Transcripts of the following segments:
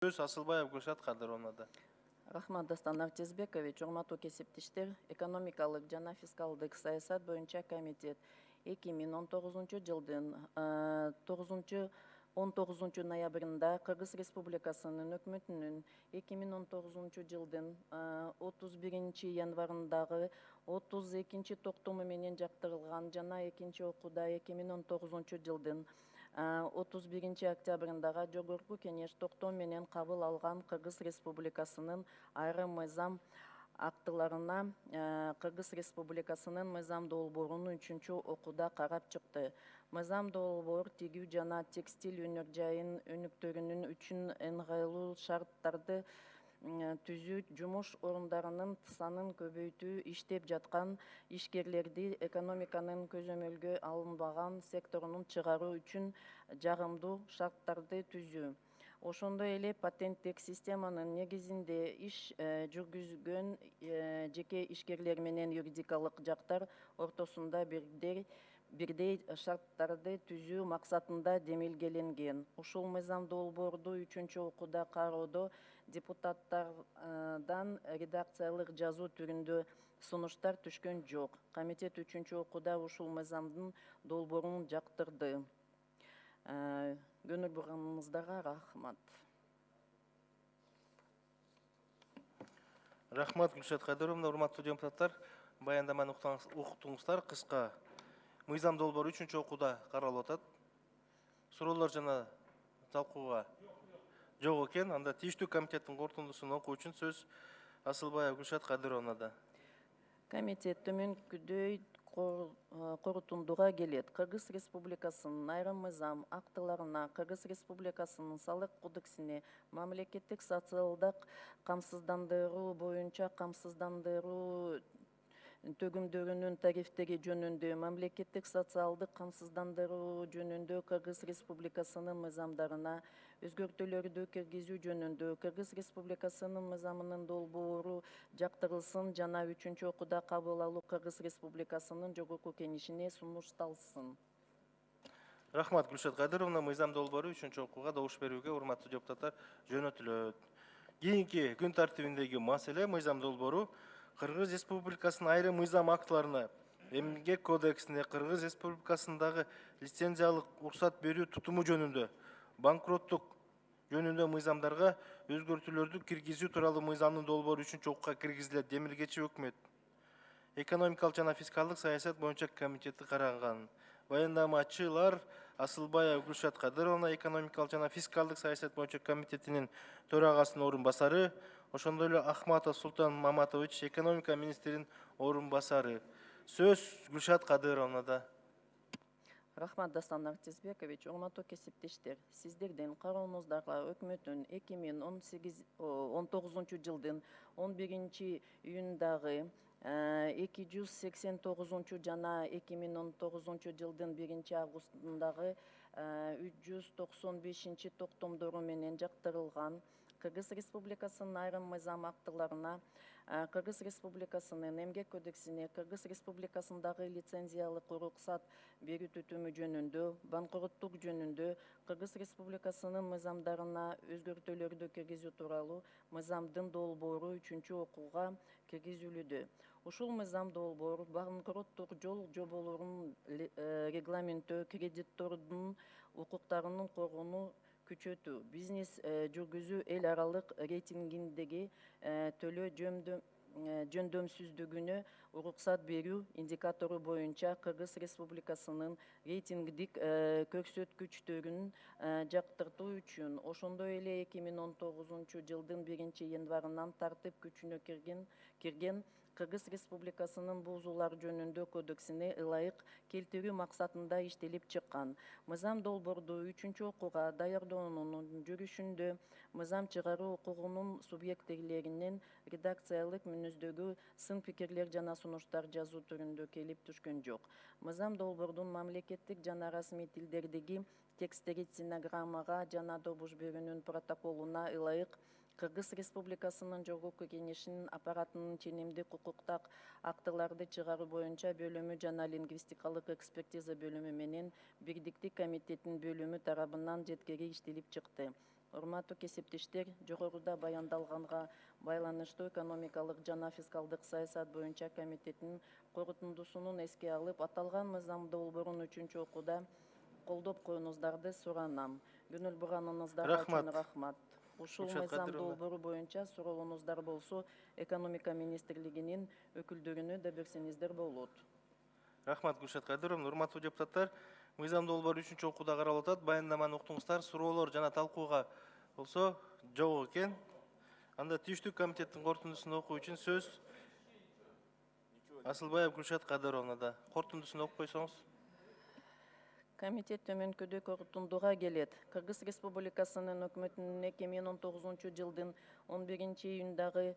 Сөз Асылбаев Гүлшат Кадыровнада. Рахмат, Дастан Артизбекович. Урматтуу кесиптештер, экономикалык жана фискалдык саясат боюнча комитет 2019 жылдын 19 ноябрында Кыргыз Республикасынын өкмөтүнүн 2019 жылдын 31 январындагы 32 токтому менен жактырылган жана экинчи окууда 2019 жылдын 31 октябрындагы жогорку кеңеш токтом менен кабыл алган Кыргыз Республикасынын айрым мыйзам актыларына Кыргыз Республикасынын мыйзам долбоорун 3-окууда карап чыкты. Мыйзам долбоор тигүү жана текстиль өнөр жайын өнүктөрүнүн үчүн ыңгайлуу шарттарды түзүү, жумуш орундарынын санын көбөйтүү, иштеп жаткан ишкерлерди экономиканын көзөмөлгө алынбаган секторунун чыгаруу үчүн жагымдуу шарттарды түзүү. Ошондой эле патенттик системанын негизинде иш жүргүзгөн жеке ишкерлер менен юридикалык жактар ортосунда бирдей шарттарды түзүү максатында демилгеленген. Ушул мыйзам долбоорду 3-окууда кароодо депутаттардан редакциялык жазуу түрүндө сунуштар түшкөн жок. Комитет 3-окууда ушул мыйзамдын долбоорун жактырды. Көңүл бурганыңыздарга рахмат. Рахмат Гүлшат Кадыровна. Урматтуу депутаттар, баяндаманы уктуңуздар. Кыска мыйзам долбоору 3-окууда каралып атат. Суроолор жана талкууга жок экен. Анда тийиштүү комитеттин корутундусун окуу үчүн сөз Асылбаев Гүлшат Кадыровнада. Комитет төмөнкүдөй корутундуга келет. Кыргыз Республикасынын айрым мыйзам актыларына, Кыргыз Республикасынын салык кодексине, мамлекеттик социалдык камсыздандыруу боюнча камсыздандыруу төгүмдөрүнүн тарифтери жөнүндө, мамлекеттик социалдык камсыздандыруу жөнүндө Кыргыз Республикасынын мыйзамдарына өзгөртүүлөрдү киргизүү жөнүндө Кыргыз Республикасынын мыйзамынын долбоору жактырылсын жана 3-окууда кабыл алуу Кыргыз Республикасынын жогорку кеңешине сунушталсын. Рахмат Гүлшат Кадыровна. Мыйзам долбоору 3-окууга добуш берүүгө урматтуу депутаттар жөнөтүлөт. Кийинки күн тартибиндеги маселе мыйзам долбоору Кыргыз Республикасынын айрым мыйзам актыларына, Эмгек кодексине, Кыргыз Республикасындагы лицензиялык уруксат берүү тутуму жөнүндө, банкроттук жөнүндө мыйзамдарга өзгөртүүлөрдү киргизүү тууралуу мыйзамдын долбоору 3-окууга киргизилет. Демилгечи өкмөт экономикалык жана фискалдык саясат боюнча комитети караган. Баяндамачылар Асылбаев Гүлшат Кадыровна, экономикалык жана фискалдык саясат боюнча комитетинин төрагасынын орун басары, ошондой эле Ахматов Султан Маматович, экономика министринин орун басары. Сөз Гүлшат Кадыровнада. Рахмат, Дастан Артизбекович. Урматтуу кесиптештер, сиздердин карооңуздарга өкмөттүн 2019 жылдын 11 июндагы 289 жана 2019 жылдын 1 августундагы 395 токтомдору менен жактырылган Кыргыз Республикасынын айрым мыйзам актыларына, Кыргыз Республикасынын Эмгек кодексине, Кыргыз Республикасындагы лицензиялык уруксат берүү түтүмү жөнүндө, банкроттук жөнүндө Кыргыз Республикасынын мыйзамдарына өзгөртүүлөрдү киргизүү тууралуу мыйзамдын долбоору 3-окууга киргизилүүдө. Ушул мыйзам долбоор банкроттук жол жоболорун регламенттөө, кредитордун укуктарынын коргонуу күчөтүү, бизнес жүргүзүү эл аралык рейтингиндеги төлөө жөндөмсүздүгүнө уруксат берүү индикатору боюнча Кыргыз Республикасынын рейтингдик көрсөткүчтөрүн жактыртуу үчүн, ошондой эле 2019 жылдын 1 январынан тартип күчүнө кирген Кыргыз Республикасынын бузуулар жөнүндө кодексине ылайык келтирүү максатында иштелип чыккан. Мыйзам долбоорду 3-окууга даярдоонун жүрүшүндө мыйзам чыгаруу укугунун субъектилеринен редакциялык мүнөздөгү сын пикирлер жана сунуштар жазуу түрүндө келип түшкөн жок. Мыйзам долбоордун мамлекеттик жана расмий тилдердеги текстери стенограммага жана добуш берүүнүн протоколуна ылайык Кыргыз Республикасынын жогорку кеңешинин аппаратынын ченемдик укуктук актыларды чыгаруу боюнча бөлүмү жана лингвистикалык экспертиза бөлүмү менен Бирдиктик комитеттин бөлүмү тарабынан жеткери иштелип чыкты. Урматтуу кесиптештер, жогоруда баяндалганга байланыштуу экономикалык жана фискалдык саясат боюнча комитеттин корутундусунун эске алып, аталган мыйзам долбоорун 3-окууда колдоп коюуңуздарды суранам. Көңүл бурганыңыздарга Рахмат. чын рахмат. Ушул Гүлшат мыйзам Кадыровна. долбоору боюнча суроолоруңуздар болсо, экономика министрлигинин өкүлдөрүнө да берсеңиздер болот. Рахмат, Гүлшат Кадыровна. Урматтуу депутаттар, мыйзам долбоору 3-окууда каралып атат. Баяндаманы уктуңуздар. Суроолор жана талкууга болсо жок экен. Анда тийиштүү комитеттин корутундусун окуу үчүн сөз Асылбаев Гүлшат Кадыровнада. Корутундусун окуп койсоңуз. Комитет төмөнкүдө корутундуга келет. Кыргыз Республикасынын өкмөтүнүн 2019 жылдын 11-июндагы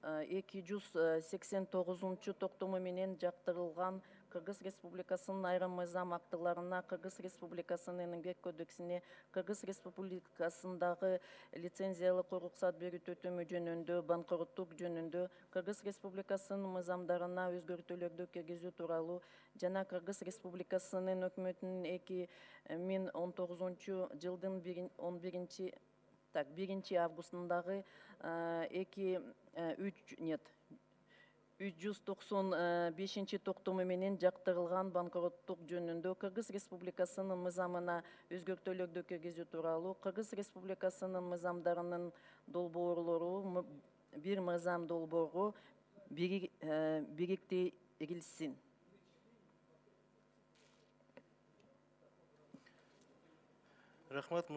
289 токтому менен жактырылган Кыргыз Республикасынын айрым мыйзам актыларына, Кыргыз Республикасынын Эмгек кодексине, Кыргыз Республикасындагы лицензиялык уруксат берүү төтөмү жөнүндө, банкроттук жөнүндө, Кыргыз Республикасынын мыйзамдарына өзгөртүүлөрдү киргизүү тууралуу жана Кыргыз Республикасынын өкмөтүнүн 2019 жылдын 1 августундагы 395 токтому менен жактырылган банкроттук жөнүндө Кыргыз Республикасынын мыйзамына өзгөртүүлөрдү киргизүү тууралуу Кыргыз Республикасынын мыйзамдарынын долбоорлору бир мыйзам долбоору бириктирилсин. Рахмат.